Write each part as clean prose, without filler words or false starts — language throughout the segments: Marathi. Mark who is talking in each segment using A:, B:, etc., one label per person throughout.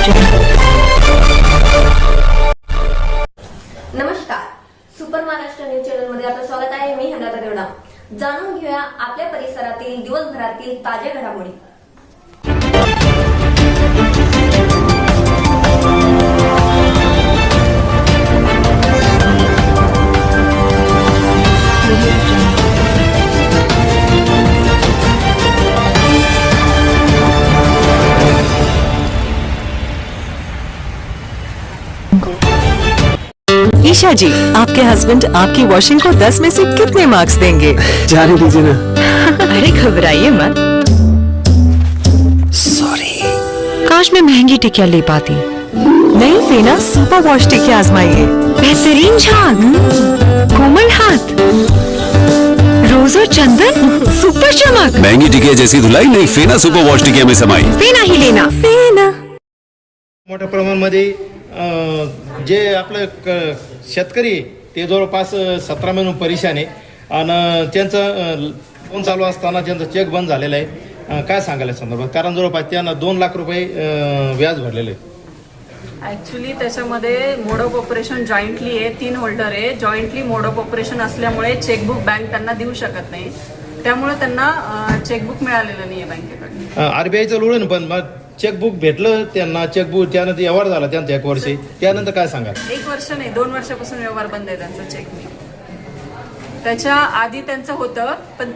A: नमस्कार, सुपर महाराष्ट्र न्यूज चॅनल मध्ये आपलं स्वागत आहे. मी हंगाता देवडा. जाणून घेऊया आपल्या परिसरातील दिवसभरातील ताज्या घडामोडी.
B: ईशा जी, आपके हस्बैंड आपकी वॉशिंग को 10 में से कितने मार्क्स देंगे?
C: जाने दीजिए ना।
B: अरे घबराइए मत।
C: सॉरी।
B: काश मैं महंगी टिकिया ले पाती। नहीं फेना सुपर वॉश टिकिया आजमाइए। बेहतरीन झाग, कोमल हाथ, रोज और चंदन, सुपर चमक।
D: महंगी टिकिया जैसी धुलाई नहीं, फेना सुपर वॉश टिकिया में समाई।
B: फेना ही लेना, फेना।
E: मोठ्या प्रमाणामध्ये जे आपलं शेतकरी ते जवळपास 17 महिने परेशान आहे आणि त्यांचं लोन चालू असताना त्यांचं चेक बंद झालेलं आहे. काय सांगायला संदर्भात, कारण जवळपास त्यांना 2 लाख रुपये व्याज भरलेलं आहे.
F: ऍक्च्युली त्याच्यामध्ये मोड ऑफ ऑपरेशन जॉईंटली आहे, 3 होल्डर आहे. जॉईंटली मोड ऑफ ऑपरेशन असल्यामुळे चेकबुक बँक त्यांना देऊ शकत नाही, त्यामुळे त्यांना चेकबुक मिळालेलं नाही आहे बँकेकडून.
E: आरबीआयचं लोन पण मग चेकबुक भेटलं त्यांना, चेकबुक त्यानंतर व्यवहार झाला त्यांचा 1 वर्ष, त्यानंतर काय सांगाल?
F: 1 वर्ष नाही, 2 वर्षापासून व्यवहार बंद आहे त्यांचा चेकने. त्याच्या आधी त्यांचं होतं, पण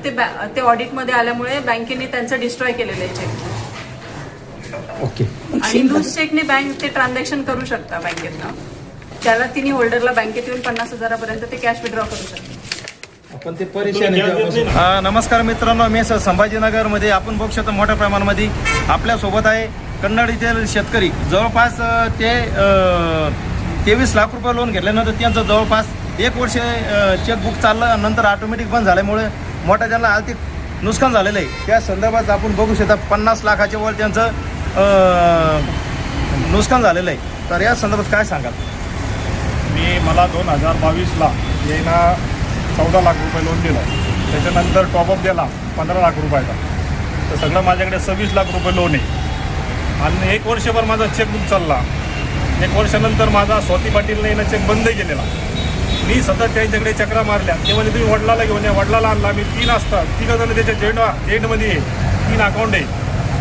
F: ते ऑडिटमध्ये आल्यामुळे बँकेने त्यांचं डिस्ट्रॉय केलेलं आहे चेक.
E: ओके.
F: आणि लूज चेकने बँक ते ट्रान्झॅक्शन करू शकता बँकेतनं. त्याला तिन्ही होल्डरला बँकेत येऊन 50,000पर्यंत ते कॅश विड्रॉ करू शकतात.
E: आपण ते परेशान आहे. नमस्कार मित्रांनो, मी संभाजीनगरमध्ये आपण बघू शकतो मोठ्या प्रमाणामध्ये आपल्यासोबत आहे कन्नड येथील शेतकरी. जवळपास ते 23 लाख रुपये लोन घेतल्यानंतर त्यांचं जवळपास 1 वर्ष चेकबुक चाललं, नंतर ऑटोमॅटिक बंद झाल्यामुळे मोठ्या त्यांना आर्थिक नुकसान झालेलं आहे. त्या संदर्भात आपण बघू शकता 50 लाखाच्या वर त्यांचं नुकसान झालेलं आहे. तर या संदर्भात काय सांगाल?
G: मला 2022ला येईना 14 लाख रुपये लोन दिलं, त्याच्यानंतर टॉपअप दिला 15 लाख रुपयाचा, तर सगळं माझ्याकडे 26 लाख रुपये लोन आहे. आणि 1 वर्षभर माझा चेकबुक चालला. 1 वर्षानंतर माझा स्वाती पाटीलने येणं चेक बंद केलेला. मी सतत त्यांच्याकडे चक्रा मारल्या. ते म्हणजे तुम्ही वडिलाला घेऊन या, वडिलाला आणला. मी 3 असतात, 3 जण त्याच्या जेंटमध्ये आहे, 3 अकाउंट आहे,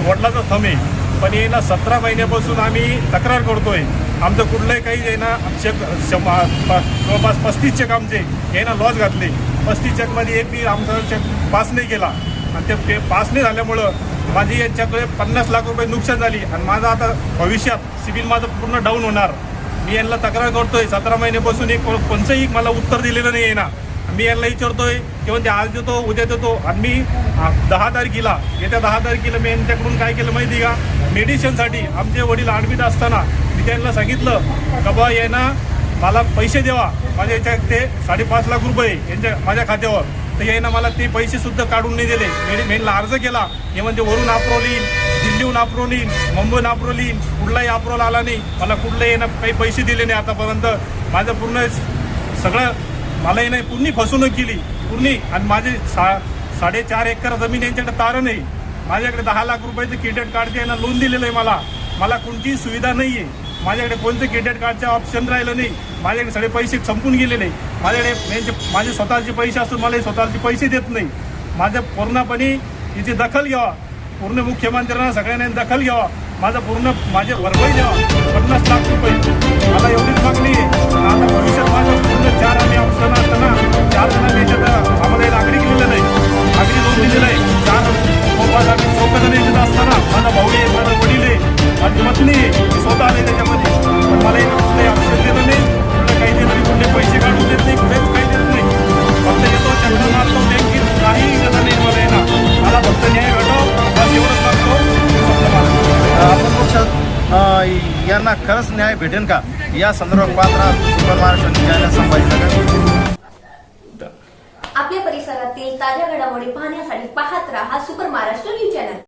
G: वडिलाचा थंब आहे. पण येणं 17 महिन्यापासून आम्ही तक्रार करतोय. आमचं कुठलंही काही येणं चेक जवळपास 35 चेक आमचे येणं लॉस घातले. 35 चेकमध्ये एक बी आमचा चेक पास नाही केला, आणि ते पास नाही झाल्यामुळं माझी यांच्याकडे 50 लाख रुपये नुकसान झाली. आणि माझं आता भविष्यात सिबिल माझं पूर्ण डाऊन होणार. मी यांना तक्रार करतोय 17 महिन्यापासून, एक कोणचंही मला उत्तर दिलेलं नाही आहे ना. मी यांना विचारतोय किंवा ते आज देतो उद्या देतो. आणि मी 10 तारखेला येत्या 10 तारखेला मी यांच्याकडून काय केलं माहिती का, मेडिसिनसाठी आमचे वडील ॲडमिट असताना मी त्यांना सांगितलं का बा यांना मला पैसे द्यावा. माझ्या याच्यात ते 5.5 लाख रुपये यांच्या माझ्या खात्यावर, तर यानं मला ते पैसेसुद्धा काढून नाही दिले. मेनला अर्ज केला, हे म्हणजे वरून अप्रोल येईल, दिल्लीहून अप्रोल येईल, मुंबईहून अप्रोल येईल, कुठलाही अप्रोल आला नाही. मला कुठलंही येणं काही पैसे दिले नाही आतापर्यंत. माझं पूर्ण सगळं मला येणं पूर्ण फसवणूक केली पूर्ण. आणि माझे 4.5 एकर जमीन यांच्याकडे तारण नाही. माझ्याकडे 10 लाख रुपयाचं क्रेडिट कार्डचे यांना लोन दिलेलं आहे. मला कोणतीही सुविधा नाही आहे. माझ्याकडे कोणतं क्रेडिट कार्डचं ऑप्शन राहिलं नाही. माझ्याकडे सगळे पैसे संपून गेलेले. माझ्याकडे माझे स्वतःचे पैसे असून मला स्वतःचे पैसे देत नाही. माझं पूर्णपणे याची दखल घ्यावा, पूर्ण मुख्यमंत्र्यांना सगळ्यांनी दखल घ्यावा. माझे भरपाई द्यावा 50 लाख रुपये. मला एवढीच मागणी आहे. आता भविष्यात माझं पूर्ण 4 आम्ही ऑप्शन असताना 4 जणांनी याच्यात आम्हाला नागरिक लिहिलं नाही, नागरिक लोन दिलेलं आहे. 4 आम्ही 14 जण याच्यात असताना माझा भाऊ आहे, माझा वडील आहे, माझी पत्नी आहे, मी स्वतः आले त्याच्यामध्ये. पण मला येणं कुठलंही ऑप्शन देतं नाही, कुठलं काही देत नाही, कुठले पैसे काढून देत नाही, कुठेच काही देत नाही. फक्त येतो चक्र मारतो बँकेत, काही गरज नाही मला येणार. मला फक्त न्याय भेटावं बस एवढंच लागतो.
E: आपण पक्षात यांना खरंच न्याय भेटेल का, या संदर्भात पाहत सुपर महाराष्ट्र न्यूज संभाजीनगर.
A: आपल्या परिसरातील ताज्या घडामोडी पाहण्यासाठी पाहत राहा सुपर महाराष्ट्र न्यूज चॅनल.